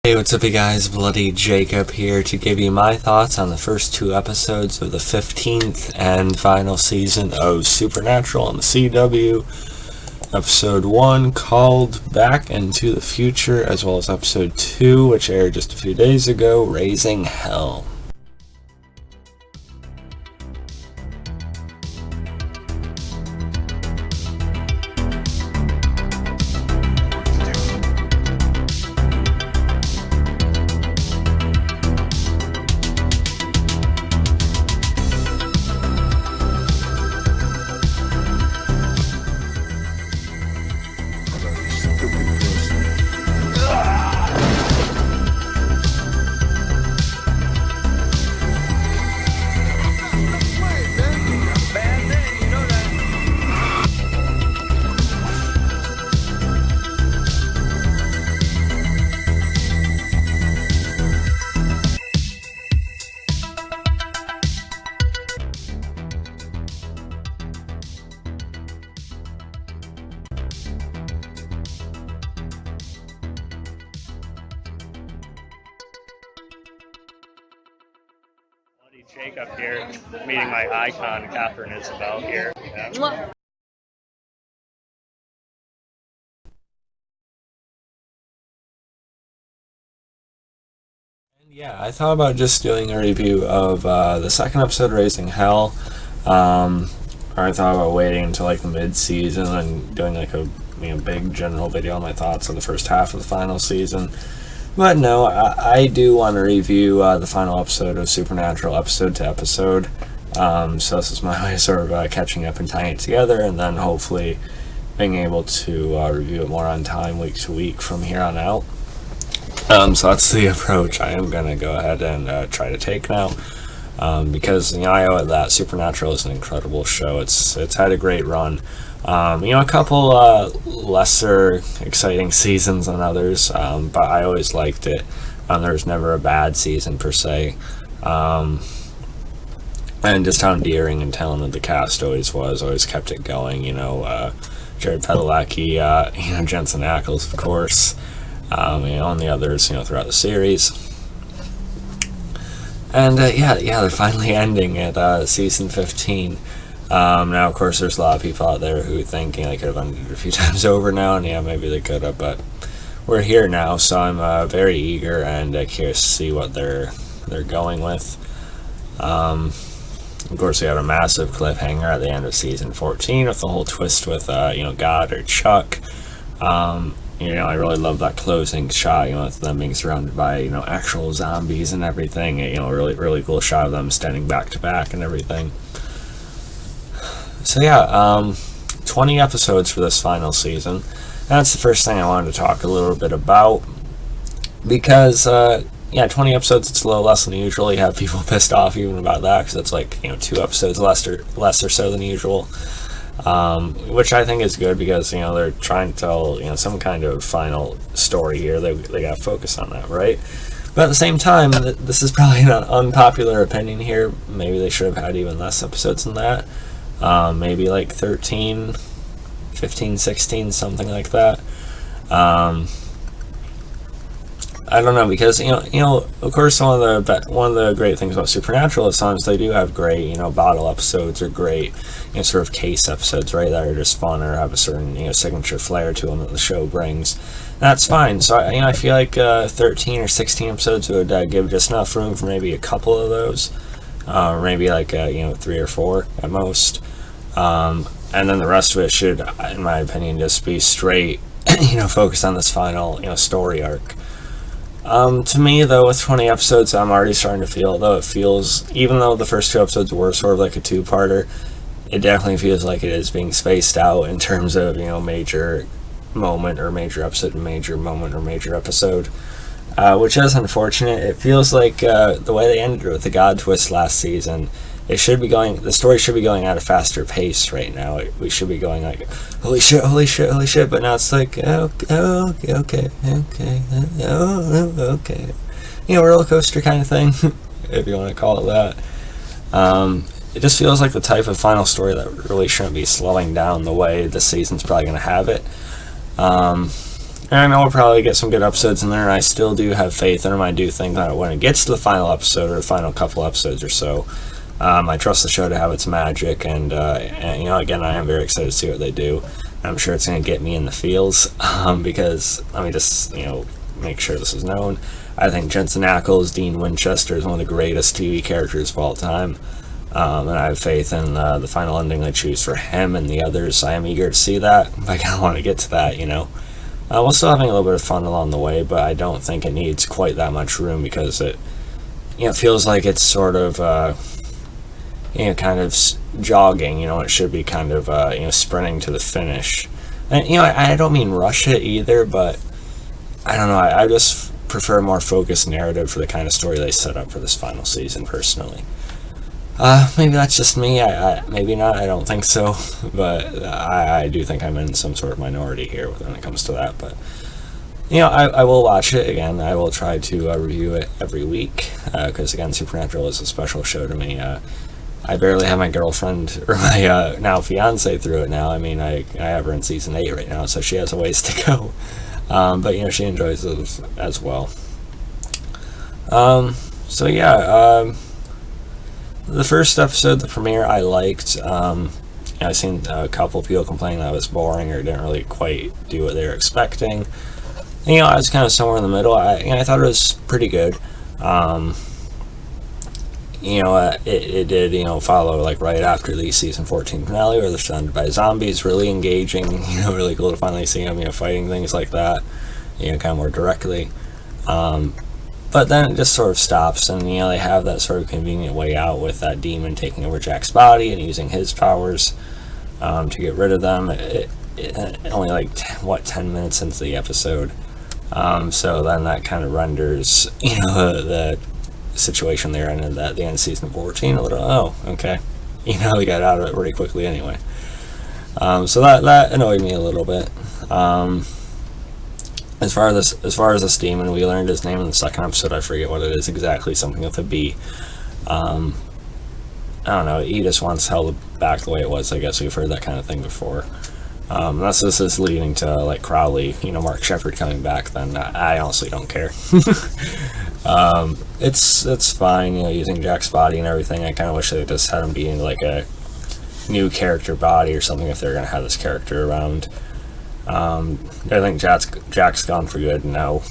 Hey, what's up you guys? Bloody Jacob here to give you my thoughts on the first two episodes of the 15th and final season of Supernatural on the CW. Episode 1 called Back into the Future, as well as episode 2, which aired just a few days ago, Raising Hell. Jacob here, meeting my icon, Catherine Isabel here. Yeah. Yeah, I thought about just doing a review of the second episode, Raising Hell. Or I thought about waiting until like the mid-season and doing like a big general video on my thoughts on the first half of the final season. But no, I do want to review the final episode of Supernatural episode to episode. So this is my way of sort of catching up and tying it together, and then hopefully being able to review it more on time, week to week from here on out. So that's the approach I am going to go ahead and try to take now. Because I owe it that Supernatural is an incredible show. It's had a great run. A couple lesser exciting seasons than others, but I always liked it. There was never a bad season per se. And just how endearing and talented the cast always kept it going. Jared Padalecki, Jensen Ackles, of course, and the others, throughout the series. And they're finally ending at season 15. Now, of course, there's a lot of people out there who think they could have ended it a few times over now, and maybe they could have, but we're here now, so I'm very eager and curious to see what they're going with. Of course, we had a massive cliffhanger at the end of season 14 with the whole twist with God or Chuck. I really love that closing shot, with them being surrounded by, actual zombies and everything. Really, really cool shot of them standing back to back and everything. So 20 episodes for this final season. That's the first thing I wanted to talk a little bit about. Because, 20 episodes, it's a little less than usual. You have people pissed off even about that, because it's like, 2 episodes less or so than usual. Which I think is good, because they're trying to tell some kind of final story here. They got to focus on that, right? But at the same time, this is probably an unpopular opinion here. Maybe they should have had even less episodes than that. Maybe like 13, 15, 16, something like that. I don't know, because of course, one of the great things about Supernatural is sometimes they do have great bottle episodes or great sort of case episodes, right, that are just fun or have a certain signature flair to them that the show brings. And that's fine. So I feel like 13 or 16 episodes would give just enough room for maybe a couple of those, or maybe like 3 or 4 at most. And then the rest of it should, in my opinion, just be straight focused on this final story arc. To me, though, with 20 episodes, I'm already starting to feel, even though the first 2 episodes were sort of like a 2-parter, it definitely feels like it is being spaced out in terms of, major moment or major episode and major moment or major episode, which is unfortunate. It feels like the way they ended it with the God twist last season, the story should be going at a faster pace right now. We should be going like, holy shit, but now it's like, okay, roller coaster kind of thing, if you want to call it that. It just feels like the type of final story that really shouldn't be slowing down the way the season's probably going to have it. And I know we'll probably get some good episodes in there, and I still do have faith in them. I do think that when it gets to the final episode, or the final couple episodes or so, I trust the show to have its magic, and again, I am very excited to see what they do. I'm sure it's going to get me in the feels, because, let me just, make sure this is known. I think Jensen Ackles, Dean Winchester, is one of the greatest TV characters of all time. And I have faith in the final ending they choose for him and the others. I am eager to see that, but I kind of want to get to that, We're still having a little bit of fun along the way, but I don't think it needs quite that much room, because it feels like it's sort of, kind of jogging, it should be kind of, sprinting to the finish. And, I don't mean rush it either, but I don't know, I just prefer a more focused narrative for the kind of story they set up for this final season, personally. Maybe that's just me, maybe not, I don't think so, but I do think I'm in some sort of minority here when it comes to that, but, I will watch it again. I will try to review it every week, because, again, Supernatural is a special show to me. I barely have my girlfriend, or my now fiance, through it now. I mean, I have her in season 8 right now, so she has a ways to go, but, she enjoys it as well. So, yeah, the first episode, the premiere, I liked. I've seen a couple people complain that it was boring or didn't really quite do what they were expecting. And, I was kind of somewhere in the middle. I thought it was pretty good. It did, follow, like, right after the season 14 finale, where they're surrounded by zombies. Really engaging, really cool to finally see them, fighting things like that, kind of more directly. But then it just sort of stops, and, they have that sort of convenient way out with that demon taking over Jack's body and using his powers to get rid of them. It only, 10 minutes into the episode. So then that kind of renders, the situation they're in at the end of season 14 a little, okay. They got out of it pretty quickly anyway. So that annoyed me a little bit. As far as this demon, we learned his name in the second episode. I forget what it is exactly, something with a B. I don't know, he just wants held back the way it was. I guess we've heard that kind of thing before. Unless this is leading to, Crowley, Mark Sheppard coming back, then I honestly don't care. It's fine, using Jack's body and everything. I kind of wish they just had him be in, a new character body or something if they're going to have this character around. I think Jack's gone for good now.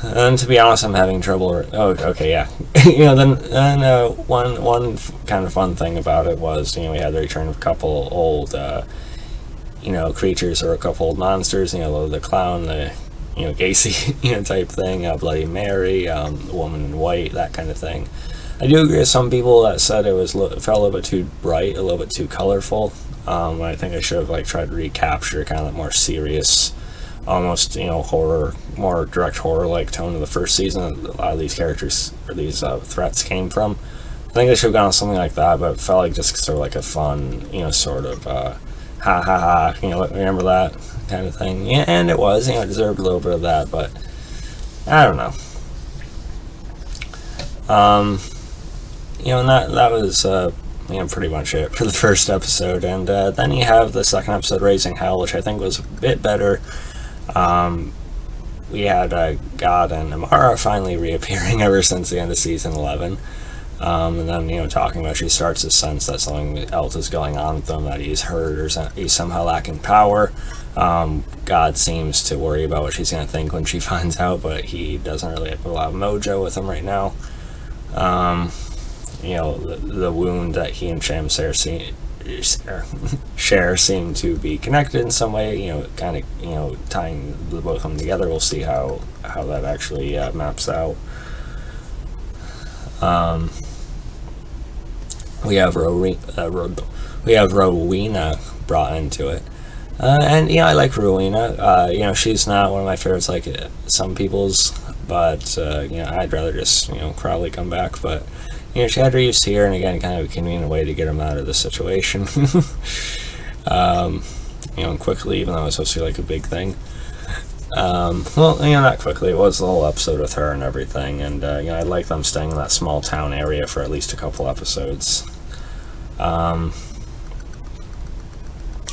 And to be honest, I'm having trouble. Oh, okay, yeah. Then one kind of fun thing about it was, we had the return of a couple old, creatures, or a couple old monsters. The clown, the Gacy, type thing. Bloody Mary, the Woman in White, that kind of thing. I do agree with some people that said it felt a little bit too bright, a little bit too colorful. I think I should have tried to recapture kind of that more serious, almost horror, more direct horror-like tone of the first season that a lot of these characters or these threats came from. I think I should have gone with something like that, but it felt like just sort of a fun, sort of ha ha ha, remember that kind of thing. Yeah, and it was, it deserved a little bit of that, but I don't know. And that was, pretty much it for the first episode. And then you have the second episode, Raising Hell, which I think was a bit better. We had God and Amara finally reappearing ever since the end of season 11. And then, talking about, she starts to sense that something else is going on with them, that he's hurt or he's somehow lacking power. God seems to worry about what she's going to think when she finds out, but he doesn't really have a lot of mojo with him right now. The wound that he and Shamshare seem to be connected in some way, kind of, tying the both of them together. We'll see how that actually maps out. We have Rowena brought into it. And I like Rowena. She's not one of my favorites like some people's, but I'd rather just Crowley come back. But she had Reeves here, and again, kind of a convenient way to get him out of the situation. Quickly, even though it was supposed to be a big thing. Not quickly. It was the whole episode with her and everything, and I like them staying in that small town area for at least a couple episodes.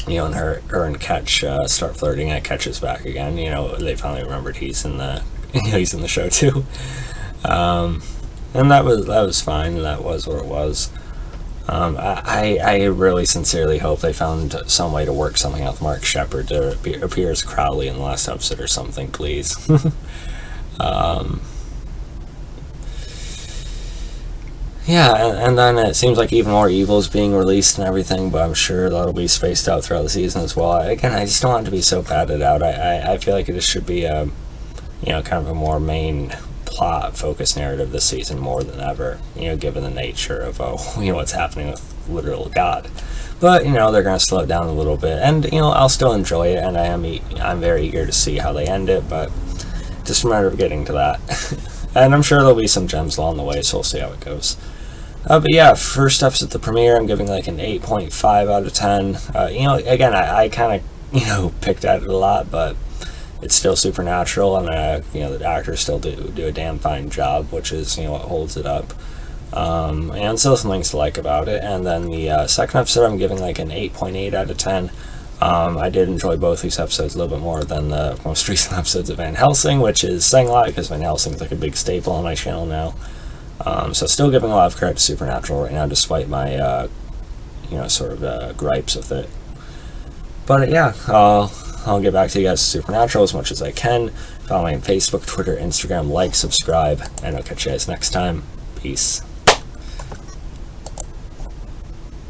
and her and Ketch start flirting, and Ketch is back again. They finally remembered he's in the he's in the show too. And that was fine. That was what it was. I really sincerely hope they found some way to work something out with Mark Shepard to appear as Crowley in the last episode or something, please. Yeah, and then it seems like even more evil is being released and everything, but I'm sure that'll be spaced out throughout the season as well. Again, I just don't want it to be so padded out. I feel like it just should be a, kind of a more main plot focused narrative this season more than ever, given the nature of, what's happening with literal God. But, they're going to slow it down a little bit, and, I'll still enjoy it, and I'm very eager to see how they end it, but just a matter of getting to that. And I'm sure there'll be some gems along the way, so we'll see how it goes. But yeah, first steps at the premiere, I'm giving like an 8.5 out of 10. Again, I kind of, picked at it a lot, but it's still supernatural, and, the actors still do a damn fine job, which is, what holds it up. And still some things to like about it. And then the second episode, I'm giving like an 8.8 out of 10. I did enjoy both these episodes a little bit more than the most recent episodes of Van Helsing, which is saying a lot because Van Helsing is like a big staple on my channel now. So still giving a lot of credit to Supernatural right now, despite my, gripes with it. But yeah, I'll get back to you guys to Supernatural as much as I can. Follow me on Facebook, Twitter, Instagram, like, subscribe, and I'll catch you guys next time. Peace.